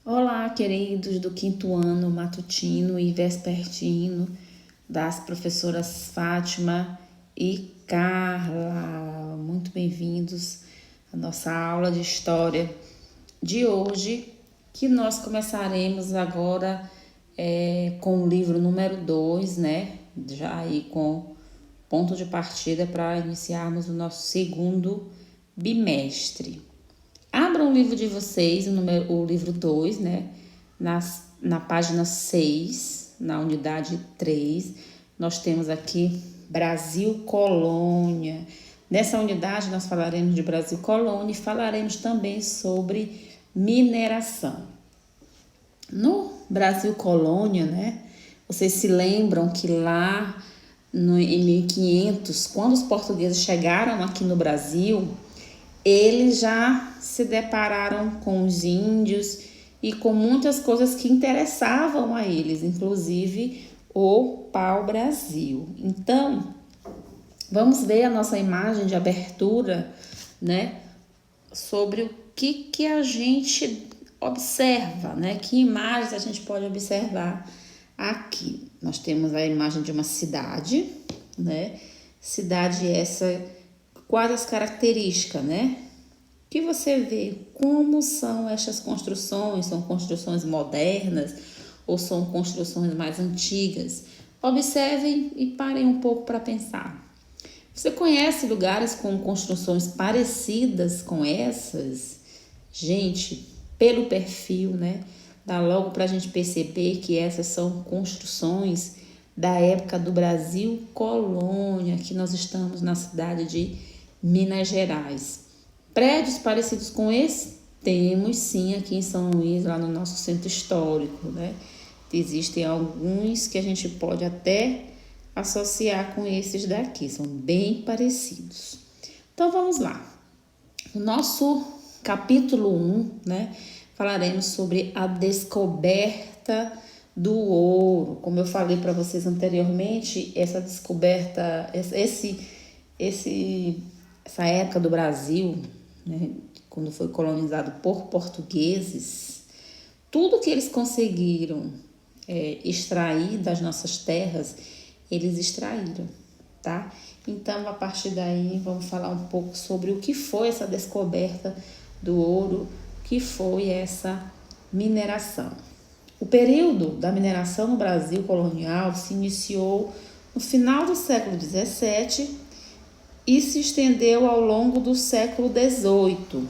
Olá, queridos do quinto ano matutino e vespertino, das professoras Fátima e Carla. Muito bem-vindos à nossa aula de história de hoje, que nós começaremos agora com o livro número 2, né? Já aí com ponto de partida para iniciarmos o nosso segundo bimestre. Abram o livro de vocês, o livro 2, né? Na página 6, na unidade 3, nós temos aqui Brasil Colônia. Nessa unidade nós falaremos de Brasil Colônia e falaremos também sobre mineração. No Brasil Colônia, né? Vocês se lembram que lá em 1500, quando os portugueses chegaram aqui no Brasil, eles já se depararam com os índios e com muitas coisas que interessavam a eles, inclusive o pau-brasil. Então, vamos ver a nossa imagem de abertura, né, sobre o que a gente observa, né, que imagens a gente pode observar aqui. Nós temos a imagem de uma cidade, né, cidade essa, quais as características, né, que você vê como são essas construções, são construções modernas ou são construções mais antigas. Observem e parem um pouco para pensar. Você conhece lugares com construções parecidas com essas? Gente, pelo perfil, né? Dá logo para a gente perceber que essas são construções da época do Brasil Colônia, que nós estamos na cidade de Minas Gerais. Prédios parecidos com esse temos sim aqui em São Luís, lá no nosso centro histórico, né? Existem alguns que a gente pode até associar com esses daqui, são bem parecidos. Então vamos lá. No nosso capítulo 1, né, falaremos sobre a descoberta do ouro. Como eu falei para vocês anteriormente, essa descoberta, essa época do Brasil, né, quando foi colonizado por portugueses, tudo que eles conseguiram extrair das nossas terras, eles extraíram, tá? Então, a partir daí, vamos falar um pouco sobre o que foi essa descoberta do ouro, o que foi essa mineração. O período da mineração no Brasil colonial se iniciou no final do século XVII e se estendeu ao longo do século XVIII.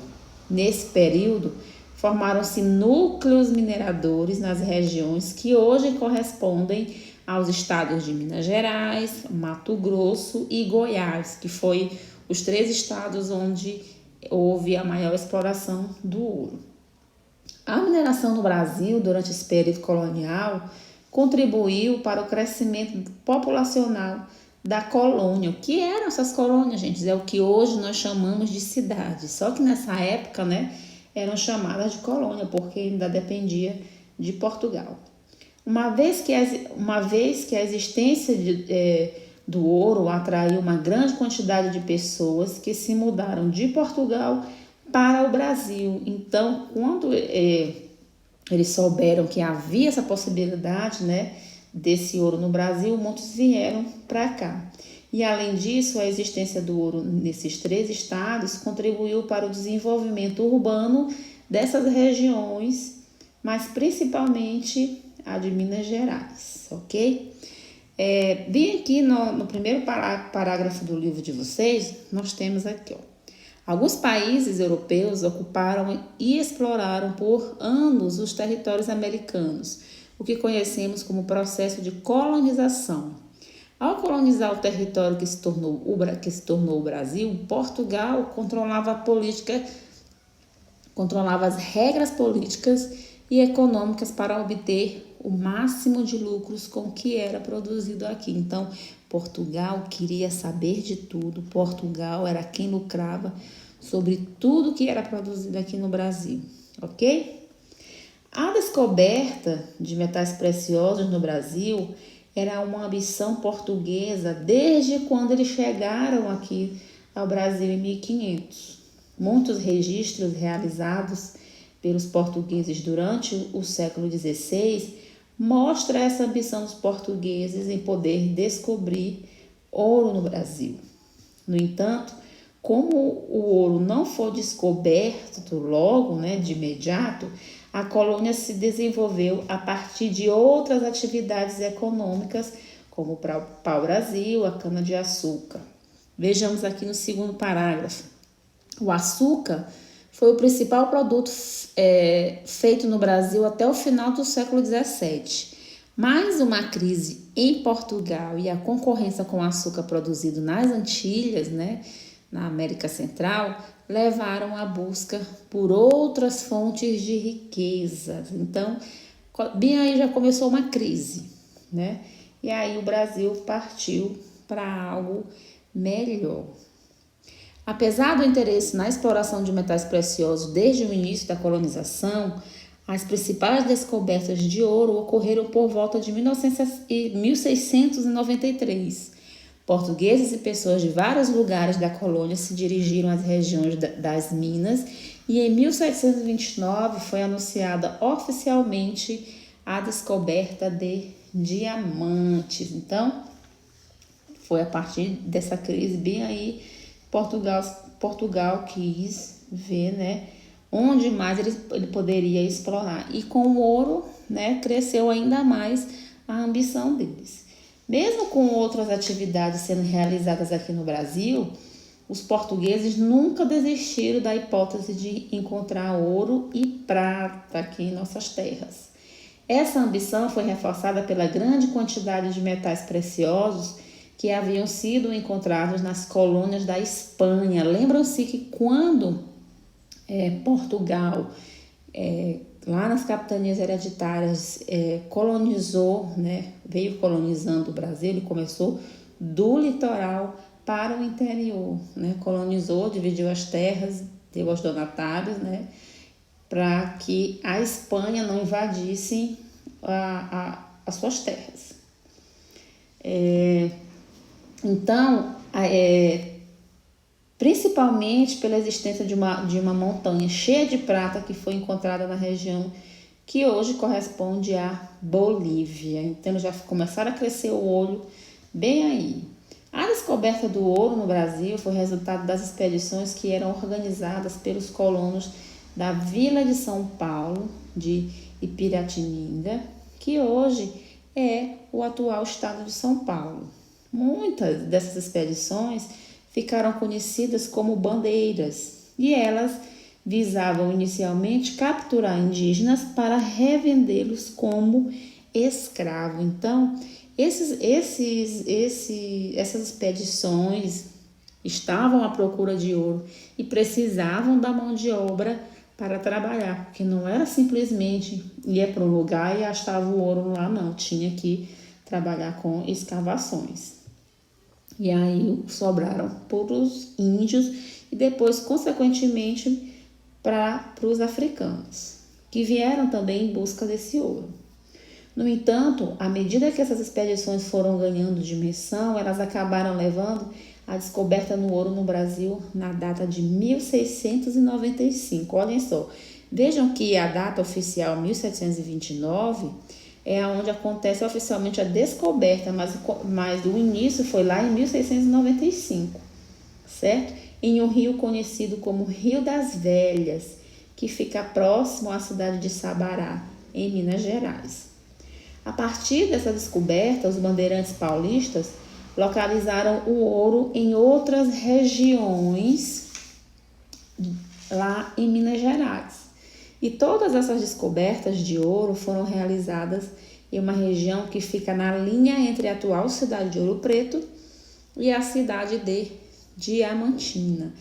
Nesse período, formaram-se núcleos mineradores nas regiões que hoje correspondem aos estados de Minas Gerais, Mato Grosso e Goiás, que foi os 3 estados onde houve a maior exploração do ouro. A mineração no Brasil, durante esse período colonial, contribuiu para o crescimento populacional da colônia. O que eram essas colônias, gente? É o que hoje nós chamamos de cidades. Só que nessa época, né, eram chamadas de colônia, porque ainda dependia de Portugal. Uma vez que a existência do ouro atraiu uma grande quantidade de pessoas que se mudaram de Portugal para o Brasil. Então, quando eles souberam que havia essa possibilidade, né, desse ouro no Brasil, muitos vieram para cá. E além disso, a existência do ouro nesses 3 estados contribuiu para o desenvolvimento urbano dessas regiões, mas principalmente a de Minas Gerais, ok? Bem aqui no primeiro parágrafo do livro de vocês, nós temos aqui, ó. Alguns países europeus ocuparam e exploraram por anos os territórios americanos, o que conhecemos como processo de colonização. Ao colonizar o território que se tornou o Brasil, Portugal controlava a política, controlava as regras políticas e econômicas para obter o máximo de lucros com o que era produzido aqui. Então, Portugal queria saber de tudo. Portugal era quem lucrava sobre tudo que era produzido aqui no Brasil, ok? A descoberta de metais preciosos no Brasil era uma ambição portuguesa desde quando eles chegaram aqui ao Brasil em 1500. Muitos registros realizados pelos portugueses durante o século XVI mostra essa ambição dos portugueses em poder descobrir ouro no Brasil. No entanto, como o ouro não foi descoberto logo, de imediato, a colônia se desenvolveu a partir de outras atividades econômicas, como o pau-brasil, a cana-de-açúcar. Vejamos aqui no segundo parágrafo. O açúcar foi o principal produto feito no Brasil até o final do século XVII. Mas uma crise em Portugal e a concorrência com o açúcar produzido nas Antilhas, na América Central, levaram à busca por outras fontes de riqueza. Então, bem aí já começou uma crise, E aí o Brasil partiu para algo melhor. Apesar do interesse na exploração de metais preciosos desde o início da colonização, as principais descobertas de ouro ocorreram por volta de 1693. Portugueses e pessoas de vários lugares da colônia se dirigiram às regiões das Minas e em 1729 foi anunciada oficialmente a descoberta de diamantes. Então, foi a partir dessa crise bem aí Portugal quis ver, onde mais ele poderia explorar. E com o ouro, cresceu ainda mais a ambição deles. Mesmo com outras atividades sendo realizadas aqui no Brasil, os portugueses nunca desistiram da hipótese de encontrar ouro e prata aqui em nossas terras. Essa ambição foi reforçada pela grande quantidade de metais preciosos que haviam sido encontrados nas colônias da Espanha. Lembram-se que quando Portugal, lá nas capitanias hereditárias, colonizou, veio colonizando o Brasil, ele começou do litoral para o interior, colonizou, dividiu as terras, deu aos donatários, para que a Espanha não invadisse as suas terras. Então, principalmente pela existência de uma montanha cheia de prata que foi encontrada na região que hoje corresponde à Bolívia. Então, já começaram a crescer o olho bem aí. A descoberta do ouro no Brasil foi resultado das expedições que eram organizadas pelos colonos da Vila de São Paulo, de Ipiratininga, que hoje é o atual estado de São Paulo. Muitas dessas expedições ficaram conhecidas como bandeiras e elas visavam inicialmente capturar indígenas para revendê-los como escravos. Então, essas expedições estavam à procura de ouro e precisavam da mão de obra para trabalhar, porque não era simplesmente ir para um lugar e achava o ouro lá, não, tinha que trabalhar com escavações. E aí sobraram para os índios e depois, consequentemente, para os africanos, que vieram também em busca desse ouro. No entanto, à medida que essas expedições foram ganhando dimensão, elas acabaram levando à descoberta do ouro no Brasil na data de 1695. Olhem só, vejam que a data oficial 1729 é onde acontece oficialmente a descoberta, mas o início foi lá em 1695, certo? Em um rio conhecido como Rio das Velhas, que fica próximo à cidade de Sabará, em Minas Gerais. A partir dessa descoberta, os bandeirantes paulistas localizaram o ouro em outras regiões lá em Minas Gerais. E todas essas descobertas de ouro foram realizadas em uma região que fica na linha entre a atual cidade de Ouro Preto e a cidade de Diamantina.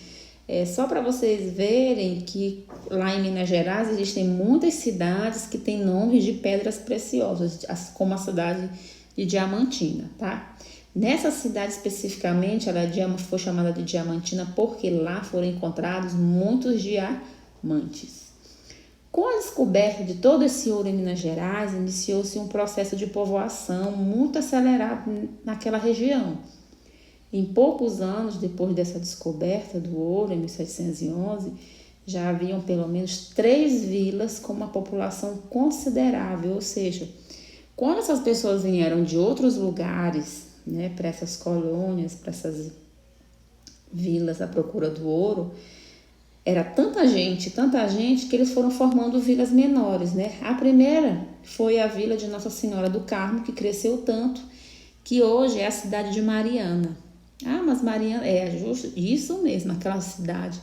Só para vocês verem que lá em Minas Gerais existem muitas cidades que têm nomes de pedras preciosas, como a cidade de Diamantina, tá? Nessa cidade especificamente, ela foi chamada de Diamantina porque lá foram encontrados muitos diamantes. Com a descoberta de todo esse ouro em Minas Gerais, iniciou-se um processo de povoação muito acelerado naquela região. Em poucos anos depois dessa descoberta do ouro, em 1711, já haviam pelo menos 3 vilas com uma população considerável, ou seja, quando essas pessoas vieram de outros lugares, né, para essas colônias, para essas vilas à procura do ouro, era tanta gente, que eles foram formando vilas menores, né? A primeira foi a vila de Nossa Senhora do Carmo, que cresceu tanto que hoje é a cidade de Mariana. Ah, mas Mariana é justo, isso mesmo, aquela cidade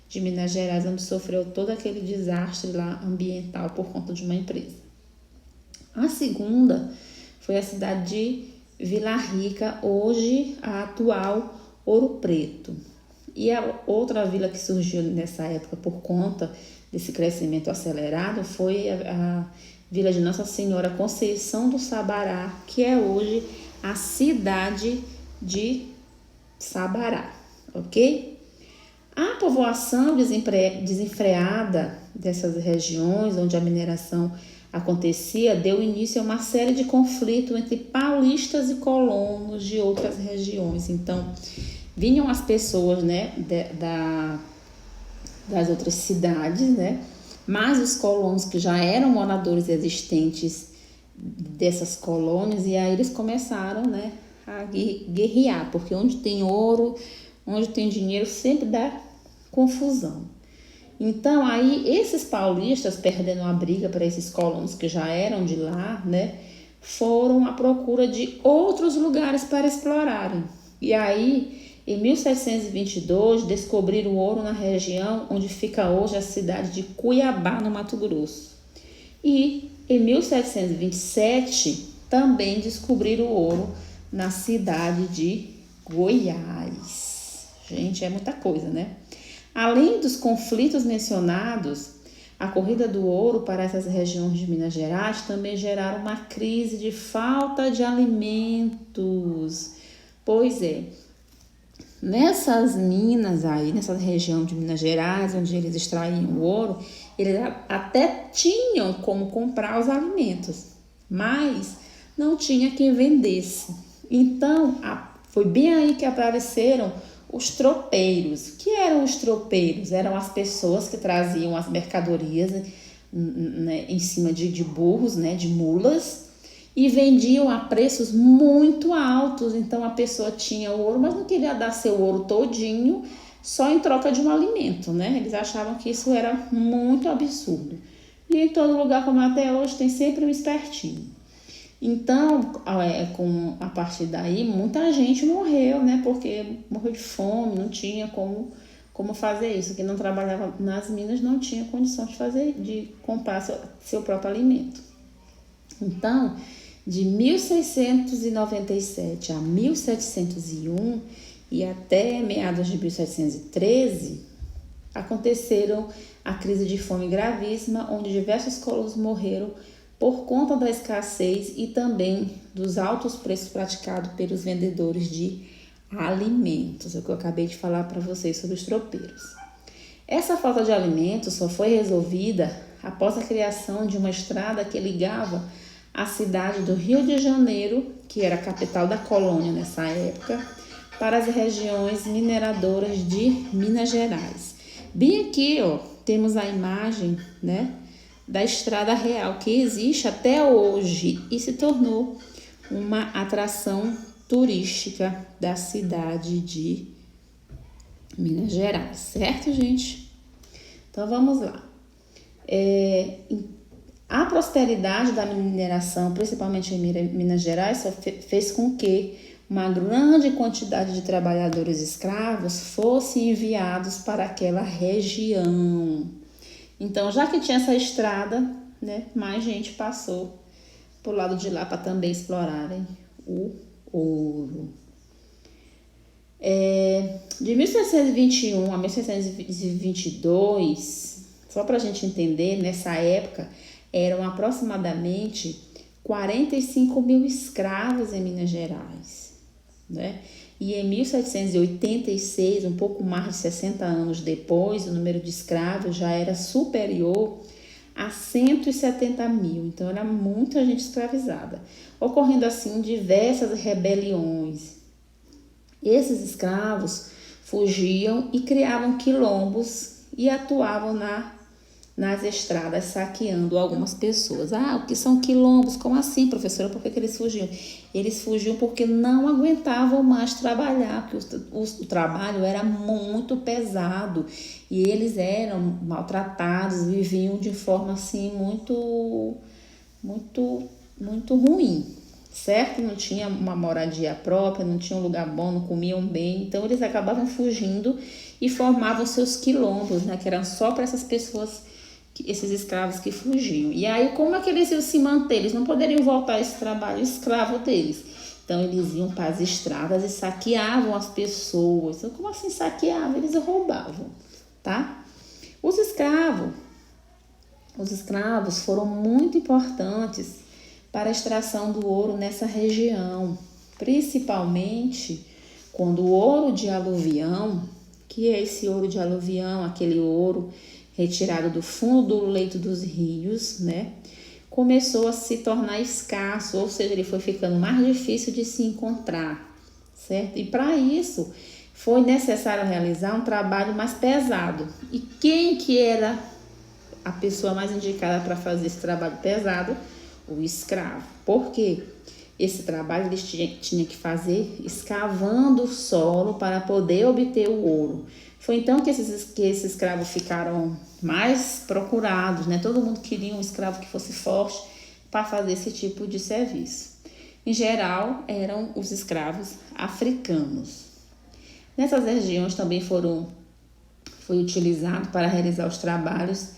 de Minas Gerais onde sofreu todo aquele desastre lá ambiental por conta de uma empresa. A segunda foi a cidade de Vila Rica, hoje a atual Ouro Preto. E a outra vila que surgiu nessa época por conta desse crescimento acelerado foi a vila de Nossa Senhora Conceição do Sabará, que é hoje a cidade de Sabará, ok? A povoação desenfreada dessas regiões onde a mineração acontecia deu início a uma série de conflitos entre paulistas e colonos de outras regiões. Então, vinham as pessoas, né, das outras cidades, né, mas os colonos que já eram moradores existentes dessas colônias, e aí eles começaram, né, a guerrear, porque onde tem ouro, onde tem dinheiro, sempre dá confusão. Então, aí, esses paulistas, perdendo a briga para esses colonos que já eram de lá, né, foram à procura de outros lugares para explorarem. E aí, em 1722, descobriram ouro na região onde fica hoje a cidade de Cuiabá, no Mato Grosso. E, em 1727, também descobriram ouro na cidade de Goiás. Gente, é muita coisa, né? Além dos conflitos mencionados, a corrida do ouro para essas regiões de Minas Gerais também geraram uma crise de falta de alimentos. Pois é, nessas minas aí, nessa região de Minas Gerais, onde eles extraíam o ouro, eles até tinham como comprar os alimentos, mas não tinha quem vendesse. Então, foi bem aí que apareceram os tropeiros. O que eram os tropeiros? Eram as pessoas que traziam as mercadorias, né, em cima de burros, né, de mulas, e vendiam a preços muito altos. Então a pessoa tinha o ouro, mas não queria dar seu ouro todinho só em troca de um alimento, né? Eles achavam que isso era muito absurdo. E em todo lugar, como até hoje, tem sempre um espertinho. Então, a partir daí, muita gente morreu, né? Porque morreu de fome, não tinha como fazer isso. Quem não trabalhava nas minas não tinha condição de comprar seu próprio alimento. Então, de 1697 a 1701 e até meados de 1713, aconteceram a crise de fome gravíssima, onde diversos colonos morreram por conta da escassez e também dos altos preços praticados pelos vendedores de alimentos. É o que eu acabei de falar para vocês sobre os tropeiros. Essa falta de alimentos só foi resolvida após a criação de uma estrada que ligava a cidade do Rio de Janeiro, que era a capital da colônia nessa época, para as regiões mineradoras de Minas Gerais. Bem aqui, ó, temos a imagem, né, da Estrada Real, que existe até hoje e se tornou uma atração turística da cidade de Minas Gerais, certo, gente? Então, vamos lá. A prosperidade da mineração, principalmente em Minas Gerais, só fez com que uma grande quantidade de trabalhadores escravos fossem enviados para aquela região. Então, já que tinha essa estrada, né, mais gente passou por lado de lá para também explorarem o ouro. De 1721 a 1722, só para a gente entender, nessa época eram aproximadamente 45 mil escravos em Minas Gerais, né? E em 1786, um pouco mais de 60 anos depois, o número de escravos já era superior a 170 mil. Então, era muita gente escravizada, ocorrendo assim diversas rebeliões. Esses escravos fugiam e criavam quilombos e atuavam nas estradas saqueando algumas pessoas. Ah, o que são quilombos? Como assim, professora? Por que eles fugiam? Eles fugiam porque não aguentavam mais trabalhar, porque o trabalho era muito pesado e eles eram maltratados, viviam de forma assim muito ruim, certo? Não tinha uma moradia própria, não tinha um lugar bom, não comiam bem, então eles acabavam fugindo e formavam seus quilombos, né? Que eram só para essas pessoas, esses escravos que fugiam. E aí, como é que eles iam se manter? Eles não poderiam voltar a esse trabalho escravo deles. Então, eles iam para as estradas e saqueavam as pessoas. Então, como assim saqueavam? Eles roubavam, tá? Os escravos foram muito importantes para a extração do ouro nessa região, principalmente quando o ouro de aluvião, que é esse ouro de aluvião, aquele ouro retirado do fundo do leito dos rios, né? Começou a se tornar escasso, ou seja, ele foi ficando mais difícil de se encontrar, certo? E para isso foi necessário realizar um trabalho mais pesado. E quem que era a pessoa mais indicada para fazer esse trabalho pesado? O escravo. Por quê? Esse trabalho eles tinham que fazer escavando o solo para poder obter o ouro. Foi então que esses escravos ficaram mais procurados, né? Todo mundo queria um escravo que fosse forte para fazer esse tipo de serviço. Em geral, eram os escravos africanos. Nessas regiões também foi utilizado para realizar os trabalhos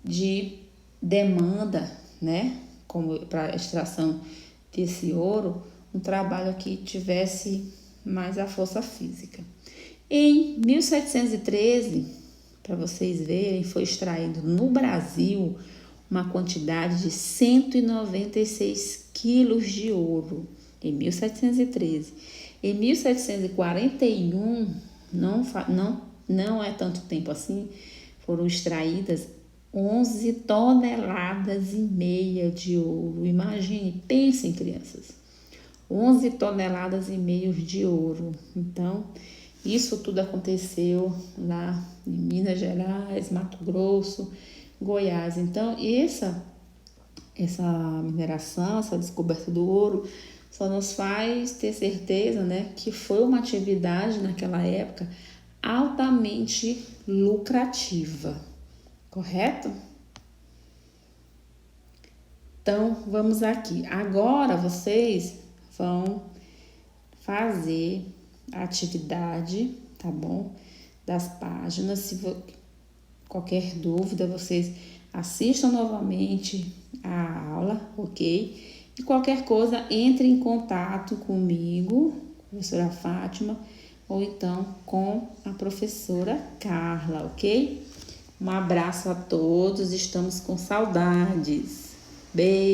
de demanda, né? Como para a extração desse ouro, um trabalho que tivesse mais a força física. Em 1713, para vocês verem, foi extraído no Brasil uma quantidade de 196 quilos de ouro, em 1713. Em 1741, não é tanto tempo assim, foram extraídas 11 toneladas e meia de ouro. Imagine, pensem, crianças, 11 toneladas e meia de ouro. Então, isso tudo aconteceu lá em Minas Gerais, Mato Grosso, Goiás. Então, essa mineração, essa descoberta do ouro, só nos faz ter certeza, né, que foi uma atividade naquela época altamente lucrativa. Correto? Então, vamos aqui. Agora, vocês vão fazer a atividade, tá bom? Das páginas. Se qualquer dúvida, vocês assistam novamente a aula, ok? E qualquer coisa, entre em contato comigo, professora Fátima, ou então com a professora Carla, ok? Um abraço a todos, estamos com saudades. Beijo!